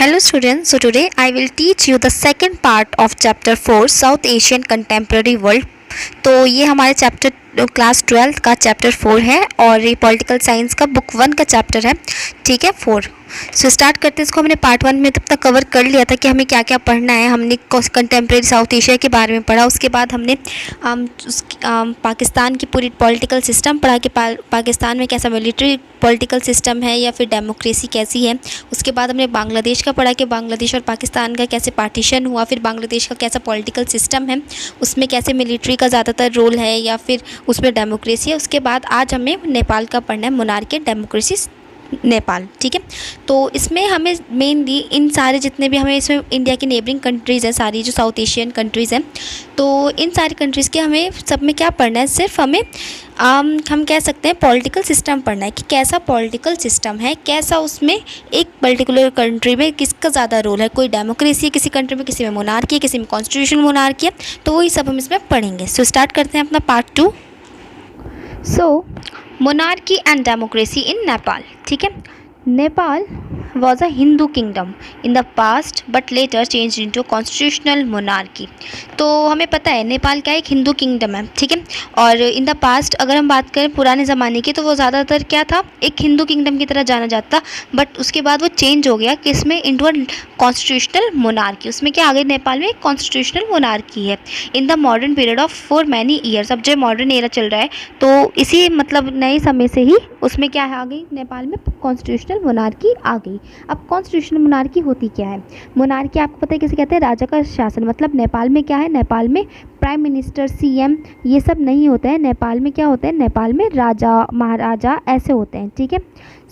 Hello students, so today I will teach you the second part of chapter 4 South Asian Contemporary World। तो ये हमारे chapter class 12 का chapter 4 है और ये पॉलिटिकल साइंस का बुक 1 का चैप्टर है, ठीक है 4। सो स्टार्ट करते हैं। इसको हमने पार्ट 1 में तब तक कवर कर लिया था कि हमें क्या क्या पढ़ना है। हमने कंटेम्प्रेरी साउथ एशिया के बारे में पढ़ा, उसके बाद हमने पाकिस्तान की पूरी पॉलिटिकल सिस्टम पढ़ा कि पाकिस्तान में कैसा मिलिट्री पॉलिटिकल सिस्टम है या फिर डेमोक्रेसी कैसी है। उसके बाद हमने बांग्लादेश का पढ़ा कि बांग्लादेश और पाकिस्तान का कैसे पार्टीशन हुआ, फिर बांग्लादेश का कैसा पॉलिटिकल सिस्टम है, उसमें कैसे मिलिट्री का ज़्यादातर रोल है या फिर उसमें डेमोक्रेसी है। उसके बाद आज हमें नेपाल का पढ़ना है, मोनार्की डेमोक्रेसी नेपाल, ठीक है। तो इसमें हमें मेनली इन सारे जितने भी हमें इसमें इंडिया की नेबरिंग कंट्रीज़ हैं, सारी जो साउथ एशियन कंट्रीज़ हैं, तो इन सारी कंट्रीज़ के हमें सब में क्या पढ़ना है, सिर्फ हमें हम कह सकते हैं पॉलिटिकल सिस्टम पढ़ना है कि कैसा पॉलिटिकल सिस्टम है, कैसा उसमें एक पर्टिकुलर कंट्री में किसका ज़्यादा रोल है। कोई डेमोक्रेसी है किसी कंट्री में, किसी में मोनार्की है, किसी में कॉन्स्टिट्यूशनल मोनार्की है, तो वही सब हम इसमें पढ़ेंगे। सो स्टार्ट करते हैं अपना part 2। So monarchy and democracy in Nepal, ठीक है। Nepal was a Hindu kingdom in the past but later changed into constitutional monarchy। तो हमें पता है नेपाल क्या एक हिंदू किंगडम है, ठीक है। और इन द पास्ट अगर हम बात करें पुराने ज़माने की, तो वो ज़्यादातर क्या था, एक हिंदू किंगडम की तरह जाना जाता, बट उसके बाद वो चेंज हो गया किसमें, इंटू अ कॉन्स्टिट्यूशनल मोनार्की। उसमें क्या आ गई, नेपाल में एक कॉन्स्टिट्यूशनल मोनार्की है in the modern period of for many years. अब जो मॉडर्न एरा चल रहा है, तो इसी मतलब नए समय से ही उसमें क्या आ गई, नेपाल में कॉन्स्टिट्यूशनल मोनार्की आ गई। अब कॉन्स्टिट्यूशनल मोनार्की होती क्या है, मोनार्की आपको पता है किसे कहते हैं, राजा का शासन। मतलब नेपाल में क्या है, नेपाल में प्राइम मिनिस्टर, सीएम ये सब नहीं होते हैं। नेपाल में क्या होता है, नेपाल में राजा महाराजा ऐसे होते हैं, ठीक है।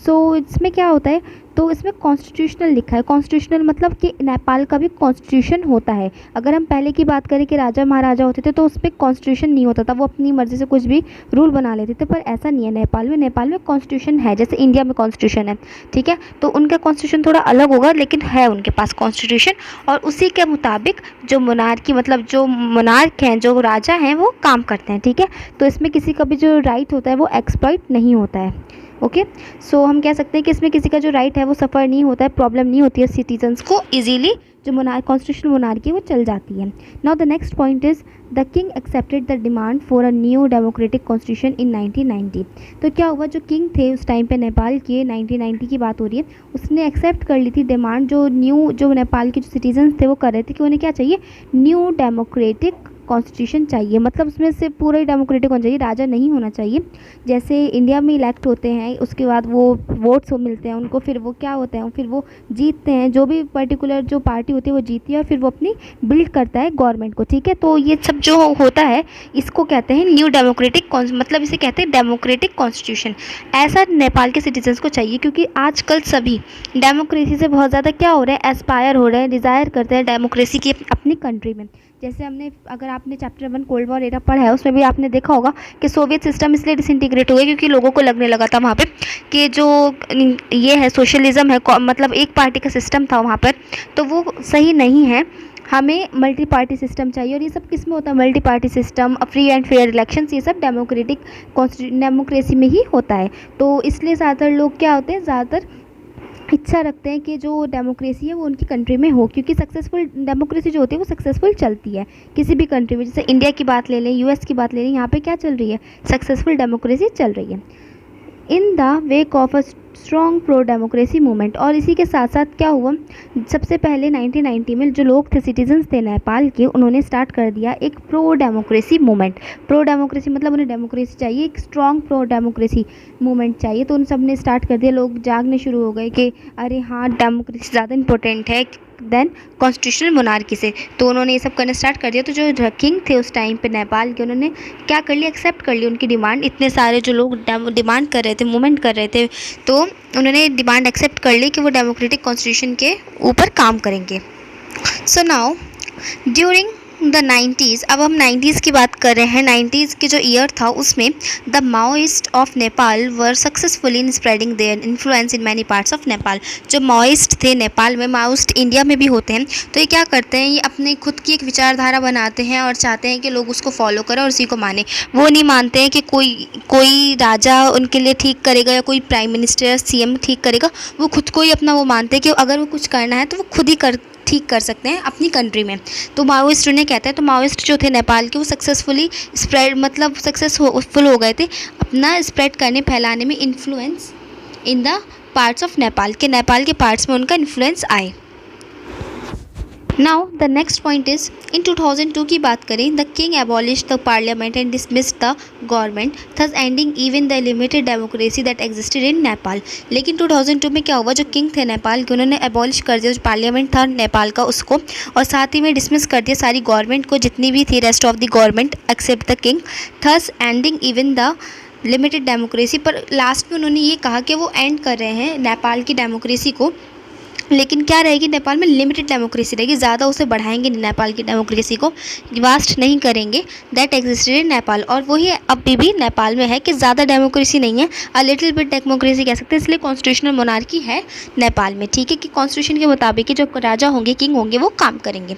सो इसमें क्या होता है, तो इसमें कॉन्स्टिट्यूशनल लिखा है। कॉन्स्टिट्यूशनल मतलब कि नेपाल का भी कॉन्स्टिट्यूशन होता है। अगर हम पहले की बात करें कि राजा महाराजा होते थे, तो उस पर कॉन्स्टिट्यूशन नहीं होता था, वो अपनी मर्ज़ी से कुछ भी रूल बना लेते थे। पर ऐसा नहीं है नेपाल में। नेपाल में कॉन्स्टिट्यूशन है, जैसे इंडिया में कॉन्स्टिट्यूशन है, ठीक है। तो उनका कॉन्स्टिट्यूशन थोड़ा अलग होगा, लेकिन है उनके पास कॉन्स्टिट्यूशन, और उसी के मुताबिक जो मोनार्की मतलब जो मोनार्क हैं, जो राजा हैं, वो काम करते हैं, ठीक है। तो इसमें किसी का भी जो राइट होता है वो एक्सप्लॉइट नहीं होता है, ओके। सो हम कह सकते हैं कि इसमें किसी का जो राइट है वो सफ़र नहीं होता है, प्रॉब्लम नहीं होती है सिटीजन्स को, इजीली जो कॉन्स्टिट्यूशनल मोनार्की वो चल जाती है। Now the next point is the king accepted the demand for a new democratic constitution in 1990। तो क्या हुआ, जो किंग थे उस टाइम पे नेपाल के, 1990 की बात हो रही है, उसने एक्सेप्ट कर ली थी डिमांड जो नेपाल के जो सिटीजन्स थे वो कर रहे थे कि उन्हें क्या चाहिए, न्यू डेमोक्रेटिक कॉन्स्टिट्यूशन चाहिए। मतलब उसमें से पूरा ही डेमोक्रेटिक होना चाहिए, राजा नहीं होना चाहिए। जैसे इंडिया में इलेक्ट होते हैं, उसके बाद वो वोट्स मिलते हैं उनको, फिर वो क्या होते हैं, फिर वो जीतते हैं, जो भी पर्टिकुलर जो पार्टी होती है वो जीती है, और फिर वो अपनी बिल्ड करता है गवर्नमेंट को, ठीक है। तो ये सब जो होता है इसको कहते हैं न्यू डेमोक्रेटिक, मतलब इसे कहते हैं डेमोक्रेटिक कॉन्स्टिट्यूशन। ऐसा नेपाल के सिटीजन्स को चाहिए, क्योंकि आजकल सभी डेमोक्रेसी से बहुत ज़्यादा क्या हो रहे हैं, एस्पायर हो रहे हैं, डिज़ायर करते हैं डेमोक्रेसी की अपनी कंट्री में। जैसे अगर आपने चैप्टर 1 कोल्ड वॉर एरा पढ़ा है, उसमें भी आपने देखा होगा कि सोवियत सिस्टम इसलिए डिसइंटीग्रेट हो गया क्योंकि लोगों को लगने लगा था वहाँ पे कि जो ये है सोशलिज्म है, मतलब एक पार्टी का सिस्टम था वहाँ पर, तो वो सही नहीं है, हमें मल्टी पार्टी सिस्टम चाहिए। और ये सब किस में होता है, multi party system, free and fair elections, ये सब डेमोक्रेसी में ही होता है। तो इसलिए ज़्यादातर लोग क्या होते हैं, ज़्यादातर इच्छा रखते हैं कि जो डेमोक्रेसी है वो उनकी कंट्री में हो, क्योंकि सक्सेसफुल डेमोक्रेसी जो होती है वो सक्सेसफुल चलती है किसी भी कंट्री में। जैसे इंडिया की बात ले लें, यूएस की बात ले लें, यहाँ पे क्या चल रही है, सक्सेसफुल डेमोक्रेसी चल रही है in the wake of a strong pro democracy movement. और इसी के साथ साथ क्या हुआ, सबसे पहले 1990 में जो लोग थे, सिटीजन्स थे नेपाल के, उन्होंने स्टार्ट कर दिया एक pro democracy movement. Pro democracy मतलब उन्हें डेमोक्रेसी चाहिए, एक स्ट्रॉन्ग प्रो डेमोक्रेसी मूवमेंट चाहिए। तो उन सब ने स्टार्ट कर दिया, लोग जागने शुरू हो गए कि अरे हाँ डेमोक्रेसी ज़्यादा इंपॉर्टेंट है देन कॉन्स्टिट्यूशनल मोनार्की से। तो उन्होंने ये सब करना स्टार्ट कर दिया। तो जो किंग थे उस टाइम पे नेपाल के, उन्होंने क्या कर लिया, एक्सेप्ट कर लिया उनकी डिमांड। इतने सारे जो लोग डिमांड कर रहे थे, मूवमेंट कर रहे थे, तो उन्होंने डिमांड एक्सेप्ट कर ली कि वो डेमोक्रेटिक कॉन्स्टिट्यूशन के ऊपर काम करेंगे। So now during the 90s, अब हम 90s की बात कर रहे हैं। 90s के जो ईयर था उसमें the Maoist of Nepal were successful in spreading their influence in many parts of Nepal. जो माओइस्ट थे नेपाल में, माओइस्ट इंडिया में भी होते हैं, तो ये क्या करते हैं, ये अपने खुद की एक विचारधारा बनाते हैं और चाहते हैं कि लोग उसको फॉलो करें और उसी को माने। वो नहीं मानते हैं कि कोई राजा उनके लिए ठीक करेगा या कोई प्राइम मिनिस्टर या सीएम ठीक करेगा। वो खुद को ही अपना वो मानते हैं कि अगर वो कुछ करना है तो वो खुद ही ठीक कर सकते हैं अपनी कंट्री में। तो माओइस्ट उन्हें कहते हैं। तो माओइस्ट जो थे नेपाल के, वो सक्सेसफुली स्प्रेड मतलब सक्सेसफुल हो गए थे अपना स्प्रेड करने, फैलाने में, influence in the parts of Nepal के पार्ट्स में उनका इन्फ्लुएंस आए। Now the next point is, in 2002 की बात करें, the king abolish the parliament and dismissed the government, thus ending even the limited democracy that existed in Nepal. लेकिन 2002 में क्या हुआ, जो किंग थे नेपाल के, उन्होंने एबॉलिश कर दिया जो पार्लियामेंट था नेपाल का उसको, और साथ ही में डिसमिस कर दिया सारी गवर्नमेंट को, जितनी भी थी rest of the government except the king, thus ending even the limited democracy. पर लास्ट में उन्होंने ये कहा कि वो एंड कर रहे हैं नेपाल की डेमोक्रेसी को, लेकिन क्या रहेगी, नेपाल में लिमिटेड डेमोक्रेसी रहेगी, ज़्यादा उसे बढ़ाएंगे नेपाल की डेमोक्रेसी को, वास्ट नहीं करेंगे, दैट एग्जिस्टेड इन नेपाल। और वही अभी भी नेपाल में है कि ज़्यादा डेमोक्रेसी नहीं है, अ लिटिल बिट डेमोक्रेसी कह सकते हैं, इसलिए कॉन्स्टिट्यूशनल मोनार्की है नेपाल में। ठीक है, कि कॉन्स्टिट्यूशन के मुताबिक ही जो राजा होंगे, किंग होंगे, वो काम करेंगे।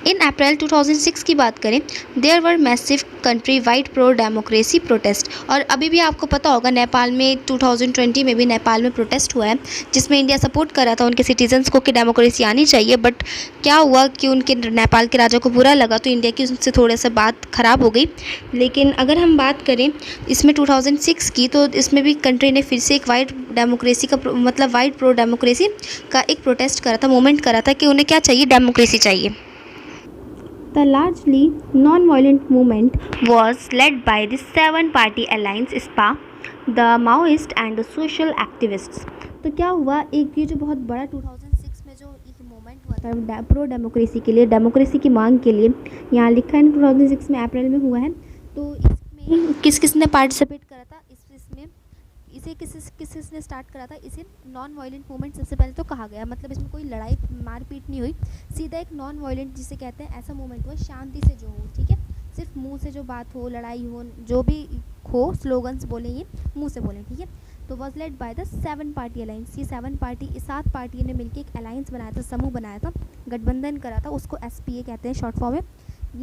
इन अप्रैल 2006 की बात करें, there were massive country wide pro democracy protest. और अभी भी आपको पता होगा नेपाल में 2020 में भी नेपाल में प्रोटेस्ट हुआ है, जिसमें इंडिया सपोर्ट कर रहा था उनके सिटीजन्स को कि डेमोक्रेसी आनी चाहिए। बट क्या हुआ कि उनके नेपाल के राजा को बुरा लगा, तो इंडिया की उनसे थोड़ा सा बात ख़राब हो गई। लेकिन अगर हम बात करें इसमें 2006 की, तो इसमें भी कंट्री ने फिर से एक वाइड डेमोक्रेसी का मतलब वाइड प्रो डेमोक्रेसी का एक प्रोटेस्ट करा था, मूवमेंट करा था कि उन्हें क्या चाहिए, डेमोक्रेसी चाहिए। The largely non-violent movement was led by the seven-party alliance SPA, the Maoist and the social activists। तो क्या हुआ, एक ये जो बहुत बड़ा 2006 में जो एक मूवमेंट हुआ था प्रो डेमोक्रेसी के लिए, डेमोक्रेसी की मांग के लिए, यहाँ लिखा है 2006 में अप्रैल में हुआ है। तो इसमें किस ने पार्टिसिपेट करा था, इसमें इसे किसने स्टार्ट करा था, इसे नॉन वायलेंट मूवमेंट सबसे पहले तो कहा गया। मतलब इसमें कोई लड़ाई मारपीट नहीं हुई, सीधा एक नॉन वायलेंट जिसे कहते हैं ऐसा मूवमेंट हुआ, शांति से जो हो, ठीक है, सिर्फ मुंह से जो बात हो, लड़ाई हो, जो भी हो, स्लोगन्स बोलें, ये मुंह से बोलें, ठीक है। तो was led by the 7 party alliance. ये 7 पार्टी ने मिलकर एक अलायंस बनाया था, समूह बनाया था, गठबंधन करा था, उसको SPA कहते हैं शॉर्ट फॉर्म में।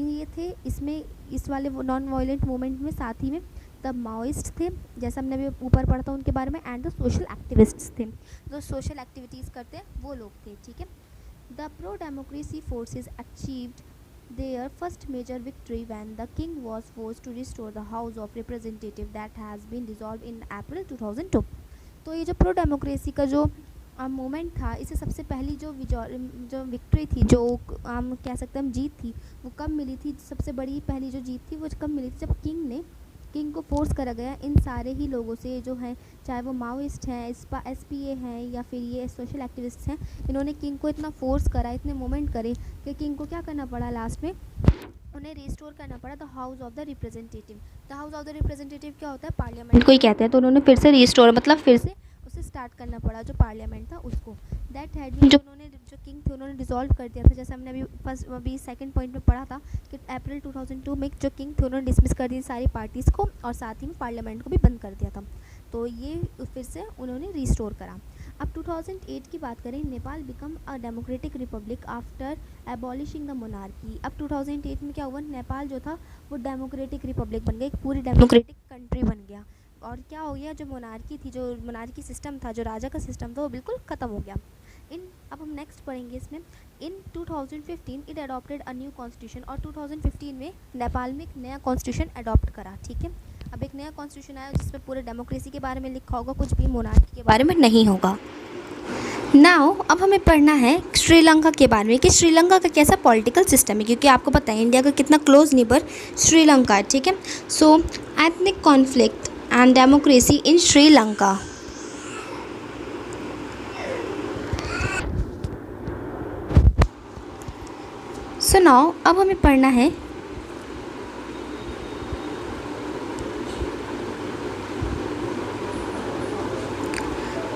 ये थे इसमें, इस वाले नॉन वायलेंट मूवमेंट में साथ ही में द माओइस्ट थे, जैसा हमने अभी ऊपर पढ़ा था उनके बारे में, एंड द सोशल एक्टिविस्ट्स थे, जो सोशल एक्टिविटीज़ करते हैं वो लोग थे, ठीक है। The pro democracy forces achieved their first major victory when the king was forced to restore the house of representative that has been dissolve in April 2002। तो ये जो प्रो डेमोक्रेसी का जो मूवमेंट था, इसे सबसे पहली जो विक्ट्री थी, जो हम कह सकते हैं हम जीत थी, वो कब मिली थी, सबसे बड़ी पहली जो जीत थी वो कब मिली थी, जब किंग को फोर्स करा गया इन सारे ही लोगों से जो हैं, चाहे वो माओइस्ट हैं, SPA हैं या फिर ये सोशल एक्टिविस्ट हैं, इन्होंने किंग को इतना फोर्स करा, इतने मूवमेंट करे कि किंग को क्या करना पड़ा, लास्ट में उन्हें रिस्टोर करना पड़ा the house of the representative. The house of the representative क्या होता है, पार्लियामेंट को ही कहते हैं। तो उन्होंने फिर से रिस्टोर मतलब फिर से उसे स्टार्ट करना पड़ा, जो पार्लियामेंट था उसको। दैट हैड बीन, जो उन्होंने जो किंग थे उन्होंने डिसॉल्व कर दिया था, जैसे हमने अभी सेकंड पॉइंट में पढ़ा था कि अप्रैल 2002 में जो किंग थे उन्होंने डिसमिस कर दी सारी पार्टीज़ को, और साथ ही में पार्लियामेंट को भी बंद कर दिया था। तो ये फिर से उन्होंने रिस्टोर करा। अब 2008 की बात करें, Nepal become a democratic Republic after abolishing the monarchy. अब 2008 में क्या हुआ, नेपाल जो था वो डेमोक्रेटिक रिपब्लिक बन गया, एक पूरी डेमोक्रेटिक कंट्री बन गया। और क्या हो गया, जो मोनार्की थी, जो मोनार्की सिस्टम था, जो राजा का सिस्टम था, वो बिल्कुल ख़त्म हो गया। अब हम नेक्स्ट पढ़ेंगे इसमें, इन 2015 it adopted a new constitution. और 2015 में नेपाल में एक नया कॉन्स्टिट्यूशन अडॉप्ट करा, ठीक है। अब एक नया कॉन्स्टिट्यूशन आया जिसमें पूरे डेमोक्रेसी के बारे में लिखा होगा, कुछ भी मोनार्की के बारे में नहीं होगा। नाउ अब हमें पढ़ना है श्रीलंका के बारे में कि श्रीलंका का कैसा पॉलिटिकल सिस्टम है, क्योंकि आपको पता है इंडिया का कितना क्लोज नेबर श्रीलंका है, ठीक है। सो ethnic conflict and democracy in Sri Lanka. So now अब हमें पढ़ना है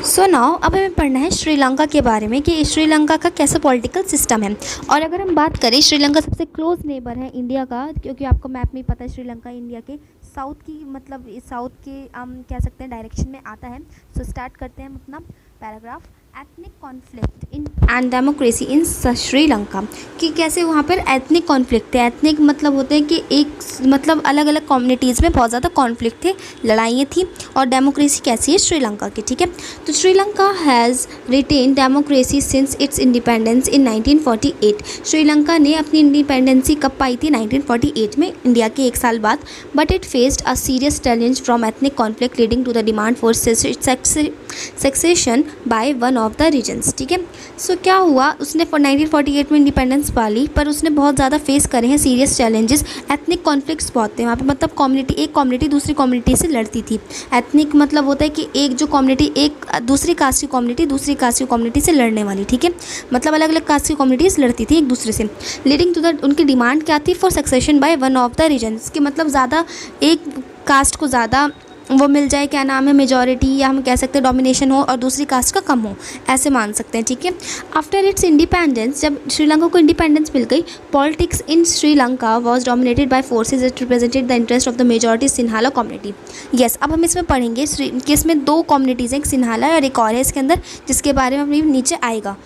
सो नाउ अब हमें पढ़ना है श्रीलंका के बारे में कि श्रीलंका का कैसा पॉलिटिकल सिस्टम है। और अगर हम बात करें, श्रीलंका सबसे क्लोज नेबर है इंडिया का, क्योंकि आपको मैप में ही पता है श्रीलंका इंडिया के साउथ की, मतलब साउथ के हम कह सकते हैं डायरेक्शन में आता है। सो स्टार्ट करते हैं हम अपना paragraph. Ethnic conflict in and democracy in Sri Lanka, कि कैसे वहाँ पर एथनिक कॉन्फ्लिक्ट थे। एथनिक मतलब होते हैं कि एक मतलब अलग अलग कम्युनिटीज़ में बहुत ज़्यादा कॉन्फ्लिक्ट थे, लड़ाइयाँ थी। और डेमोक्रेसी कैसी है श्रीलंका की, ठीक है। तो Sri Lanka has retain democracy since it's independence in 1948। Sri Lanka ने अपनी इंडिपेंडेंसी कब पाई थी? 1948 में, इंडिया के एक साल बाद। But it faced a serious challenge from ethnic conflict leading to the demand for succession by one of the regions, ठीक है। सो क्या हुआ, उसने 1948 में इंडिपेंडेंस पा ली, पर उसने बहुत ज़्यादा फेस करे हैं सीरियस चैलेंजेस। एथनिक कॉन्फ्लिक्ट्स बहुत थे वहाँ पे, मतलब कम्युनिटी, एक कम्युनिटी दूसरी कम्युनिटी से लड़ती थी। एथनिक मतलब होता है कि एक जो कम्युनिटी, एक दूसरी कास्ट की कम्युनिटी दूसरी कास्ट की कम्युनिटी से लड़ने वाली, ठीक है। मतलब अलग अलग कास्ट की कम्युनिटीज लड़ती थी एक दूसरे से। लीडिंग टू द, उनकी डिमांड क्या थी? For succession by one of the regions, कि मतलब ज़्यादा एक कास्ट को ज़्यादा वो मिल जाए, क्या नाम है, मेजॉरिटी, या हम कह सकते हैं डोमिनेशन हो, और दूसरी कास्ट का कम हो, ऐसे मान सकते हैं, ठीक है। आफ्टर इट्स इंडिपेंडेंस, जब श्रीलंका को इंडिपेंडेंस मिल गई, politics in Sri Lanka was dominated by forces that represented the interest of the majority Sinhala community. Yes, अब हम इसमें पढ़ेंगे कि इसमें दो कम्युनिटीज़ हैं, एक सिन्हाला और एक और है इसके अंदर, जिसके बारे में अभी नीचे आएगा।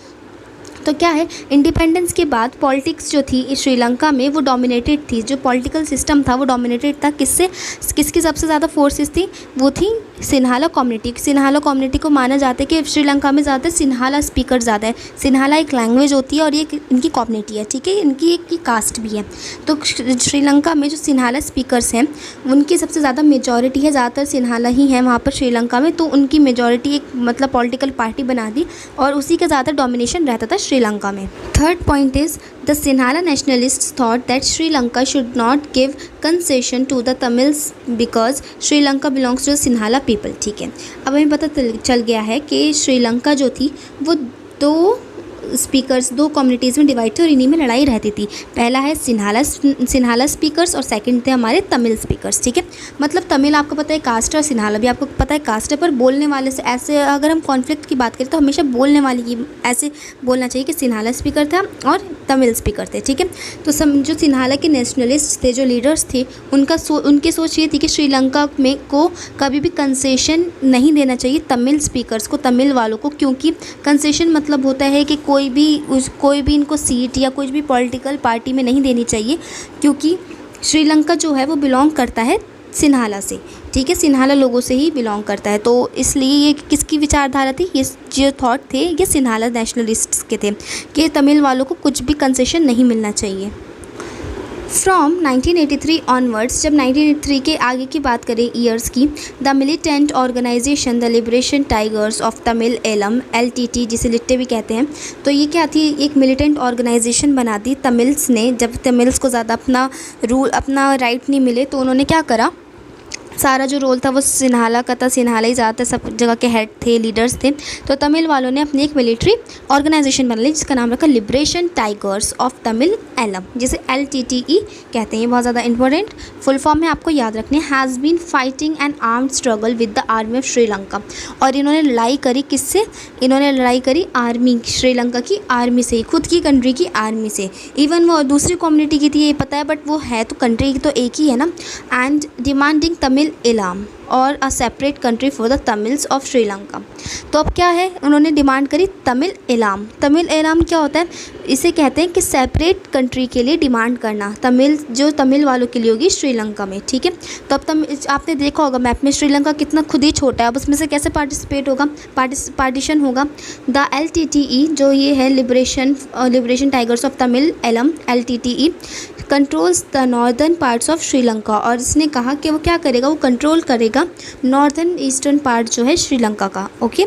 तो क्या है, इंडिपेंडेंस के बाद पॉलिटिक्स जो थी श्रीलंका में वो डोमिनेटेड थी, जो पॉलिटिकल सिस्टम था वो डोमिनेटेड था किससे? किसकी सबसे ज़्यादा फोर्सेस थी? वो थी सिन्हाला कम्युनिटी। सिन्हाला कम्युनिटी को माना जाता है कि श्रीलंका में ज़्यादा सिन्हाला स्पीकर ज़्यादा है। सिन्हाला एक लैंग्वेज होती है और ये इनकी कम्युनिटी है, ठीक है, इनकी एक की कास्ट भी है। तो श्रीलंका में जो सिन्हाला स्पीकर्स हैं उनकी सबसे ज़्यादा मेजॉरिटी है, ज़्यादातर सिन्हाला ही हैं वहाँ पर श्रीलंका में। तो उनकी मेजॉरिटी एक मतलब पॉलिटिकल पार्टी बना दी और उसी का ज़्यादा डोमिनेशन रहता था श्रीलंका में। Third point is the Sinhala nationalists thought that Sri Lanka should not give concession to the Tamils because Sri Lanka belongs to Sinhala people, ठीक है। अब हमें पता चल गया है कि श्रीलंका जो थी वो दो स्पीकर्स, दो कम्युनिटीज़ में डिवाइड थे और इन्हीं में लड़ाई रहती थी। पहला है सिन्हाला स्पीकर्स और सेकंड थे हमारे तमिल स्पीकर्स, ठीक है। मतलब तमिल आपको पता है कास्ट है और सिन्हाला भी आपको पता है कास्ट है, पर बोलने वाले से ऐसे अगर हम कॉन्फ्लिक्ट की बात करें तो हमेशा बोलने वाले की ऐसे बोलना चाहिए कि सिन्हाला स्पीकर था और तमिल स्पीकर थे, ठीक है। तो जो सिन्हाला के नेशनलिस्ट थे, जो लीडर्स थे, उनकी सोच ये थी कि श्रीलंका में को कभी भी कंसेशन नहीं देना चाहिए तमिल स्पीकर्स को, तमिल वालों को, क्योंकि कंसेशन मतलब होता है कि कोई भी इनको सीट या कोई भी पॉलिटिकल पार्टी में नहीं देनी चाहिए, क्योंकि श्रीलंका जो है वो बिलोंग करता है सिन्हाला से, ठीक है, सिन्हाला लोगों से ही बिलोंग करता है। तो इसलिए ये किसकी विचारधारा थी? ये जो थॉट थे ये सिन्हाला नेशनलिस्ट्स के थे कि तमिल वालों को कुछ भी कंसेशन नहीं मिलना चाहिए। फ्रॉम 1983 ऑनवर्ड्स, जब 1983 के आगे की बात करें ईयर्स की, the militant organisation the Liberation tigers of Tamil Eelam LTT, जिसे लिट्टे भी कहते हैं, तो ये क्या थी? एक मिलिटेंट ऑर्गेनाइजेशन बना दी तमिल्स ने। जब तमिल्स को ज़्यादा अपना राइट नहीं मिले तो उन्होंने क्या करा, सारा जो रोल था वो सिन्हाला का था, सिन्हाला ही ज़्यादातर सब जगह के हेड थे, लीडर्स थे। तो तमिल वालों ने अपनी एक मिलिट्री ऑर्गेनाइजेशन बना ली जिसका नाम रखा liberation tigers of Tamil Eelam, जिसे LTTE कहते हैं। ये बहुत ज़्यादा इंपॉर्टेंट फुल फॉर्म में आपको याद रखने। Has been fighting an armed struggle with the army of Sri Lanka, और इन्होंने लड़ाई करी किससे? इन्होंने लड़ाई करी आर्मी, श्रीलंका की आर्मी से, खुद की कंट्री की आर्मी से। इवन वो दूसरी कम्युनिटी की थी ये पता है, बट वो है तो कंट्री की तो एक ही है ना। एंड डिमांडिंग तमिल एलाम और a separate country for the Tamils of Sri Lanka. तो अब क्या है, उन्होंने डिमांड करी तमिल एलाम। तमिल एलाम क्या होता है? इसे कहते हैं कि सेपरेट कंट्री के लिए डिमांड करना, तमिल वालों के लिए होगी श्रीलंका में, ठीक है। तो अब आपने देखा होगा मैप में श्रीलंका कितना खुद ही छोटा है, अब उसमें से कैसे पार्टीशन होगा। द LTTE जो ये है liberation tigers of Tamil Eelam LTTE controls the northern parts of Sri Lanka, और इसने कहा कि वो क्या करेगा, वो कंट्रोल करेगा नॉर्दर्न ईस्टर्न पार्ट जो है श्रीलंका का, okay.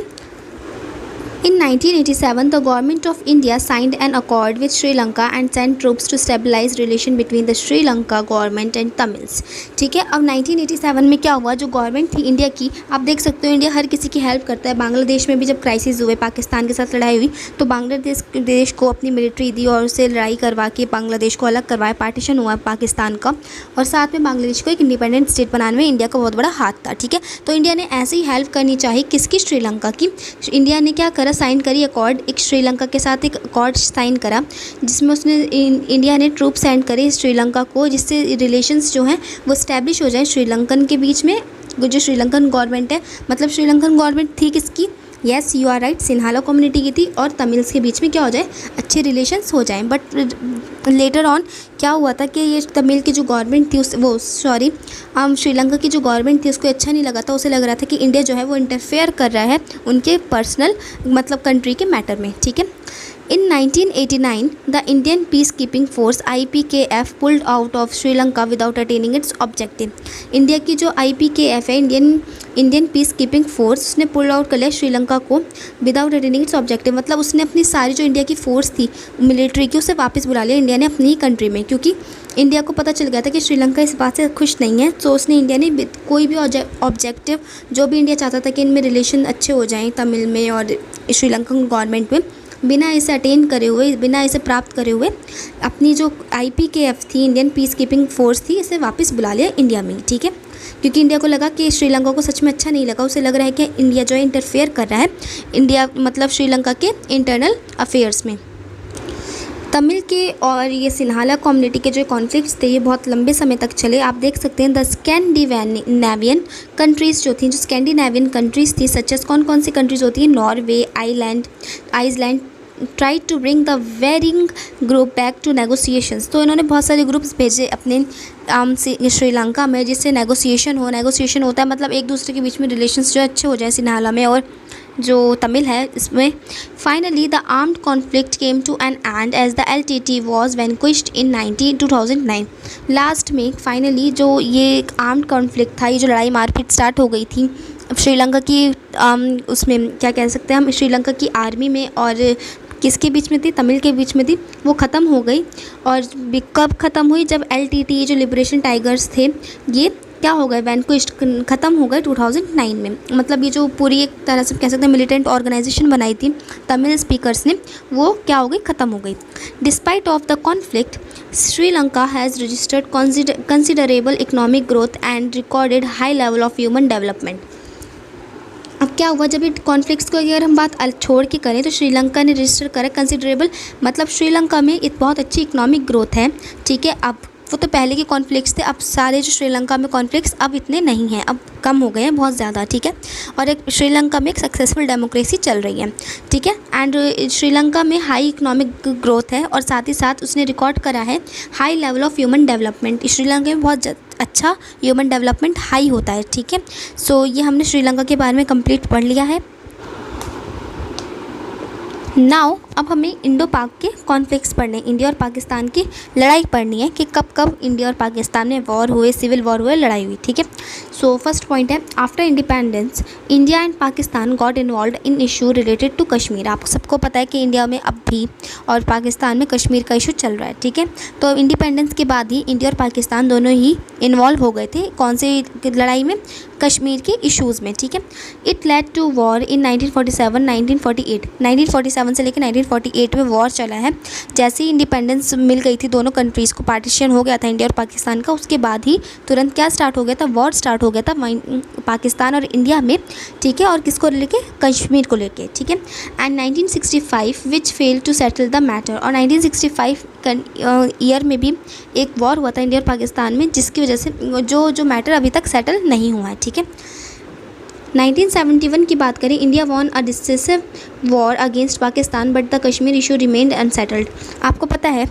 In 1987, the government of India signed an accord with Sri Lanka and sent troops to stabilize relation between the Sri Lanka government and Tamils. ठीक है, अब 1987 में क्या हुआ, जो गवर्नमेंट थी इंडिया की, आप देख सकते हो इंडिया हर किसी की हेल्प करता है। बांग्लादेश में भी जब क्राइसिस हुए, पाकिस्तान के साथ लड़ाई हुई, तो बांग्लादेश देश को अपनी मिलिट्री दी और उससे लड़ाई करवा के बांग्लादेश को अलग करवाया, पार्टीशन हुआ पाकिस्तान का, और साथ में बांग्लादेश को एक इंडिपेंडेंट स्टेट बनाने में इंडिया का बहुत बड़ा हाथ था। ठीक है, तो इंडिया ने ऐसे ही हेल्प करनी चाहिए किसकी, श्रीलंका की। इंडिया ने क्या करा, साइन करी अकॉर्ड, एक श्रीलंका के साथ एक अकॉर्ड साइन करा, जिसमें उसने इंडिया ने ट्रूप सेंड करे श्रीलंका को, जिससे रिलेशंस जो हैं वो इस्टेब्लिश हो जाए श्रीलंकन के बीच में। जो श्रीलंकन गवर्नमेंट है, मतलब श्रीलंकन गवर्नमेंट थी किसकी, yes you are right, Sinhala community की थी, और तमिल्स के बीच में क्या हो जाए, अच्छे रिलेशंस हो जाएं। बट लेटर ऑन क्या हुआ था कि ये तमिल की जो गवर्नमेंट थी श्रीलंका की जो गवर्नमेंट थी उसको अच्छा नहीं लगा था। उसे लग रहा था कि इंडिया जो है वो इंटरफेयर कर रहा है उनके पर्सनल मतलब कंट्री के मैटर में। ठीक है, In 1989, the Indian peacekeeping force IPKF pulled out of Sri Lanka without attaining its objective. India की जो IPKF है, इंडियन पीस कीपिंग फोर्स, उसने पुल आउट कर लिया श्रीलंका को विदाउट अटेनिंग इट्स ऑब्जेक्टिव। मतलब उसने अपनी सारी जो इंडिया की फोर्स थी मिलिट्री की, उसे वापस बुला लिया इंडिया ने अपनी ही कंट्री में, क्योंकि इंडिया को पता चल गया था कि श्रीलंका इस बात से खुश नहीं है। तो उसने इंडिया ने कोई भी ऑब्जेक्टिव जो भी इंडिया चाहता था कि इनमें रिलेशन अच्छे हो जाएँ तमिल में और श्रीलंकन गवर्नमेंट में, बिना इसे अटेन करे हुए, बिना इसे प्राप्त करे हुए, अपनी जो IPKF थी, इंडियन पीस कीपिंग फोर्स थी, इसे वापस बुला लिया इंडिया में। ठीक है, क्योंकि इंडिया को लगा कि श्रीलंका को सच में अच्छा नहीं लगा, उसे लग रहा है कि इंडिया जो है इंटरफेयर कर रहा है इंडिया मतलब श्रीलंका के इंटरनल अफेयर्स में। तमिल के और ये सिन्हाला कम्युनिटी के जो कॉन्फ्लिक्ट्स थे ये बहुत लंबे समय तक चले। आप देख सकते हैं द स्कैंडिनेवियन कंट्रीज़ जो थी, जो स्कैंडिनेवियन कंट्रीज़ थी, सच एस कौन कौन सी कंट्रीज़ होती हैं, Norway, Iceland, try to bring the warring group back to negotiations. तो इन्होंने बहुत सारे ग्रुप्स भेजे अपने श्रीलंका में, जिससे नेगोशिएशन होता है, मतलब एक दूसरे के बीच में रिलेशंस जो अच्छे हो जाए सिन्हाला में और जो तमिल है इसमें। Finally the armed conflict came to an end as the LTT was vanquished in 2009। Last में फाइनली जो ये आर्म्ड कॉन्फ्लिक्ट था, ये जो लड़ाई मारपीट स्टार्ट हो गई थी श्रीलंका की उसमें क्या कह सकते हैं हम, श्रीलंका की आर्मी में और किसके बीच में थी, तमिल के बीच में थी, वो ख़त्म हो गई। और कब ख़त्म हुई, जब LTT जो लिबरेशन टाइगर्स थे ये क्या हो गए, वैनक्विश्ड ख़त्म हो गए 2009 में। मतलब ये जो पूरी एक तरह से कह सकते हैं मिलिटेंट ऑर्गेनाइजेशन बनाई थी तमिल स्पीकर्स ने, वो क्या हो गई, ख़त्म हो गई। Despite of the conflict, Sri Lanka has registered considerable economic growth and recorded high level of human development. अब क्या हुआ, जब ये कॉन्फ्लिक्ट्स को अगर हम बात छोड़ के करें तो श्रीलंका ने रजिस्टर करा कंसिडरेबल, मतलब श्रीलंका में एक बहुत अच्छी इकोनॉमिक ग्रोथ है। ठीक है, अब वो तो पहले के कॉन्फ्लिक्ट्स थे, अब सारे जो श्रीलंका में कॉन्फ्लिक्ट्स अब इतने नहीं हैं, अब कम हो गए हैं बहुत ज़्यादा। ठीक है, और एक श्रीलंका में एक सक्सेसफुल डेमोक्रेसी चल रही है। ठीक है, एंड श्रीलंका में हाई इकोनॉमिक ग्रोथ है और साथ ही साथ उसने रिकॉर्ड करा है high level of human development. Sri Lanka में बहुत अच्छा ह्यूमन डेवलपमेंट हाई होता है। ठीक है, सो ये हमने श्रीलंका के बारे में कंप्लीट पढ़ लिया है। नाउ अब हमें इंडो पाक के कॉन्फ्लिक्ट्स पढ़ने, इंडिया और पाकिस्तान की लड़ाई पढ़नी है कि कब कब इंडिया और पाकिस्तान में वॉर हुए, सिविल वॉर हुए, लड़ाई हुई। ठीक है, सो फर्स्ट पॉइंट है, after independence India and Pakistan got involve in issue related to Kashmir. आप सबको पता है कि इंडिया में अब भी और पाकिस्तान में कश्मीर का इशू चल रहा है। ठीक है, तो इंडिपेंडेंस के बाद ही इंडिया और पाकिस्तान दोनों ही इन्वॉल्व हो गए थे कौन सी लड़ाई में, कश्मीर के इश्यूज़ में। ठीक है, it led to war in 1947 से लेकर 1948 में वॉर चला है। जैसे ही इंडिपेंडेंस मिल गई थी दोनों कंट्रीज़ को, पार्टीशन हो गया था इंडिया और पाकिस्तान का, उसके बाद ही तुरंत क्या स्टार्ट हो गया था, वॉर स्टार्ट हो गया था पाकिस्तान और इंडिया में। ठीक है, और किसको लेके, कश्मीर को लेके। ठीक है, and 1965 which fail to settle the matter, और 1965 ईयर में भी एक वॉर हुआ था इंडिया और पाकिस्तान में, जिसकी वजह से जो मैटर अभी तक सेटल नहीं हुआ है। ठीक है, 1971 की बात करें, India won a decisive war against Pakistan but the Kashmir issue remained unsettled. आपको पता है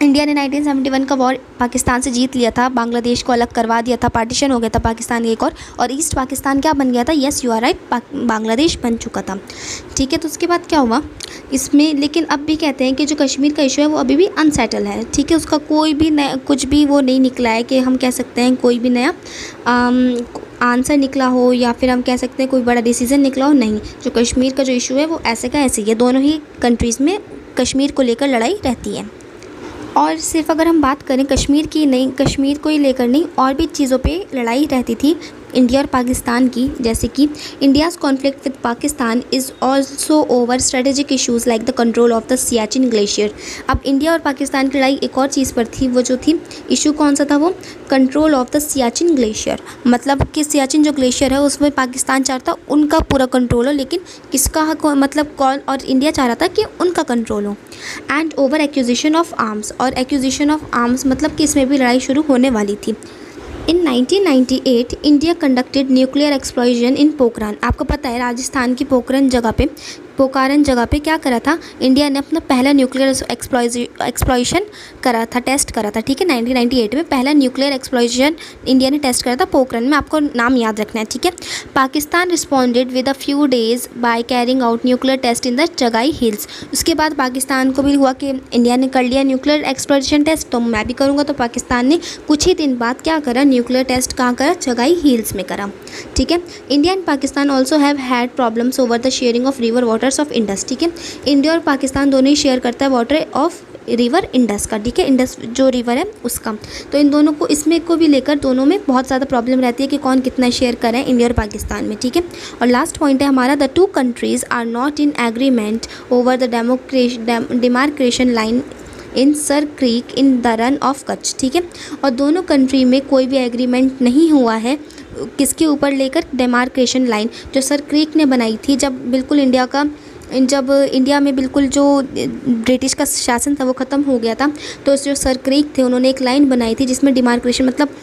इंडिया ने 1971 का वॉर पाकिस्तान से जीत लिया था, बांग्लादेश को अलग करवा दिया था, पार्टीशन हो गया था पाकिस्तान एक और ईस्ट पाकिस्तान क्या बन गया था, yes you are right, Bangladesh बन चुका था। ठीक है, तो उसके बाद क्या हुआ इसमें, लेकिन अब भी कहते हैं कि जो कश्मीर का इशू है वो अभी भी अनसेटल है। ठीक है, उसका कोई भी नया कुछ भी वो नहीं निकला है कि हम कह सकते हैं कोई भी नया आंसर निकला हो या फिर हम कह सकते हैं कोई बड़ा डिसीजन निकला हो, नहीं। जो कश्मीर का जो इशू है वो ऐसे का ऐसे ही है। दोनों ही कंट्रीज़ में कश्मीर को लेकर लड़ाई रहती है। और सिर्फ अगर हम बात करें कश्मीर की नहीं, कश्मीर को ही लेकर नहीं, और भी चीज़ों पे लड़ाई रहती थी इंडिया और पाकिस्तान की, जैसे कि India's conflict with Pakistan is also over strategic issues like the control of the Siachen glacier. अब इंडिया और पाकिस्तान की लड़ाई एक और चीज़ पर थी, वो जो थी इशू कौन सा था, वो control of the Siachen glacier. मतलब कि सियाचिन जो ग्लेशियर है उसमें पाकिस्तान चाहता था उनका पूरा कंट्रोल हो, लेकिन किसका हक, मतलब कौन, और इंडिया चाह रहा था कि उनका कंट्रोल हो। And over accusation of arms, और एक्यूजिशन ऑफ आर्म्स मतलब कि इसमें भी लड़ाई शुरू होने वाली थी। इन 1998 इंडिया कंडक्टेड न्यूक्लियर एक्सप्लोजन इन पोखरान। आपको पता है राजस्थान की पोखरन जगह पे क्या करा था, इंडिया ने अपना पहला न्यूक्लियर एक्सप्लोजन करा था, टेस्ट करा था, ठीक है। 1998 में पहला न्यूक्लियर एक्सप्लोजन इंडिया ने टेस्ट करा था पोखरन में, आपको नाम याद रखना है, ठीक है। Pakistan responded with a few days by carrying out nuclear test in the Chagai hills. उसके बाद पाकिस्तान को भी हुआ कि इंडिया ने कर लिया न्यूक्लियर एक्सप्लोजन टेस्ट, तो मैं भी करूँगा। तो पाकिस्तान ने कुछ ही दिन बाद क्या करा, न्यूक्लियर टेस्ट कहाँ करा, चगाई हिल्स में करा, ठीक है। India and Pakistan also have had problems over the sharing of river waters of Indus, ठीक है। इंडिया और पाकिस्तान दोनों ही शेयर करता है वाटर ऑफ रिवर इंडस का, ठीक है, इंडस जो रिवर है उसका। तो इन दोनों को, इसमें को भी लेकर दोनों में बहुत ज़्यादा प्रॉब्लम रहती है कि कौन कितना शेयर कर रहे हैं, इंडिया और पाकिस्तान में, ठीक है। और लास्ट पॉइंट है हमारा, the two countries are not in agreement over the demarcation line in Sir Creek in the Rann of Kutch, ठीक है। और दोनों कंट्री में कोई भी एग्रीमेंट नहीं हुआ है किसके ऊपर लेकर, डिमार्केशन लाइन जो सर क्रीक ने बनाई थी जब बिल्कुल इंडिया में बिल्कुल जो ब्रिटिश का शासन था वो ख़त्म हो गया था, तो जो सर क्रीक थे उन्होंने एक लाइन बनाई थी जिसमें डिमार्केशन, मतलब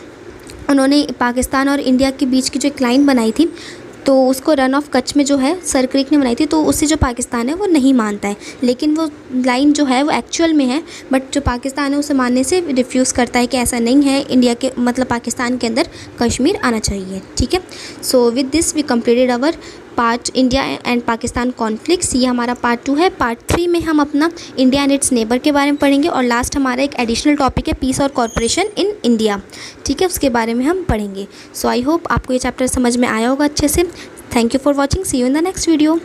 उन्होंने पाकिस्तान और इंडिया के बीच की जो एक लाइन बनाई थी, तो उसको रन ऑफ कच्छ में जो है सर क्रीक ने बनाई थी, तो उससे जो पाकिस्तान है वो नहीं मानता है, लेकिन वो लाइन जो है वो एक्चुअल में है, बट जो पाकिस्तान है उसे मानने से रिफ्यूज़ करता है कि ऐसा नहीं है, इंडिया के मतलब पाकिस्तान के अंदर कश्मीर आना चाहिए, ठीक है। So with this we completed our part India and Pakistan conflicts. ये हमारा पार्ट 2 है। पार्ट 3 में हम अपना इंडिया एंड इट्स नेबर के बारे में पढ़ेंगे, और लास्ट हमारा एक एडिशनल टॉपिक है पीस और कॉर्पोरेशन इन इंडिया, ठीक है, उसके बारे में हम पढ़ेंगे। सो आई होप आपको ये चैप्टर समझ में आया होगा अच्छे से। Thank you for watching, see you in the next video.